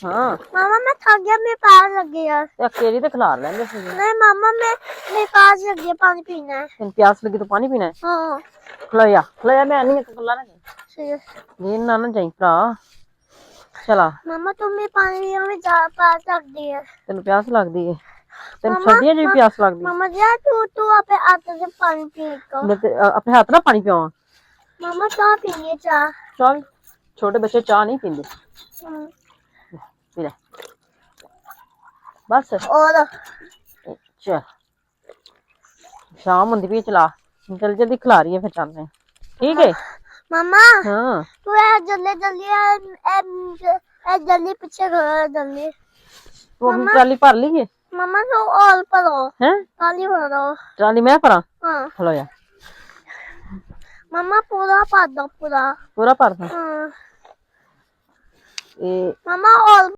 हाँ मामा मैं थक गया, मेरे प्यास लग गई यार। ते अकेली तो खिलार लेंगे नहीं मामा मैं, मेरे प्यास लग गई, पानी पीना है। तेन प्यास लगी तो पानी पीना है हाँ खलोया मैं नहीं कल्ला ना सही है। ये ना ना जाई भरा चला मामा तुम्हें पानी पिया, में ज्यादा प्यास लग गई है। तेन प्यास लगदी है तेन मामा सर्दियां च भी प्यास लगदी मामा जी तू अपने हाथ से पानी पी को। मैं ते अपने हाथ ना पानी पियावां मामा चाह पीनी है, चाह। चल छोटे बच्चे चाह नहीं पींदे पी ले बस और चल शाम होंदी भी चला जल्दी जल्दी खिला रही है फिर चलने ठीक है मामा हाँ तू जल्दी जल्दी जल्दी पीछे घर जल्दी। तू अपनी ट्राली भर ली है मामा तो और परो हैं ट्राली भरो। ट्राली मैं भरा हाँ खलोया मामा पूरा भर दो पूरा। पूरा भर दा हाँ ए मामा और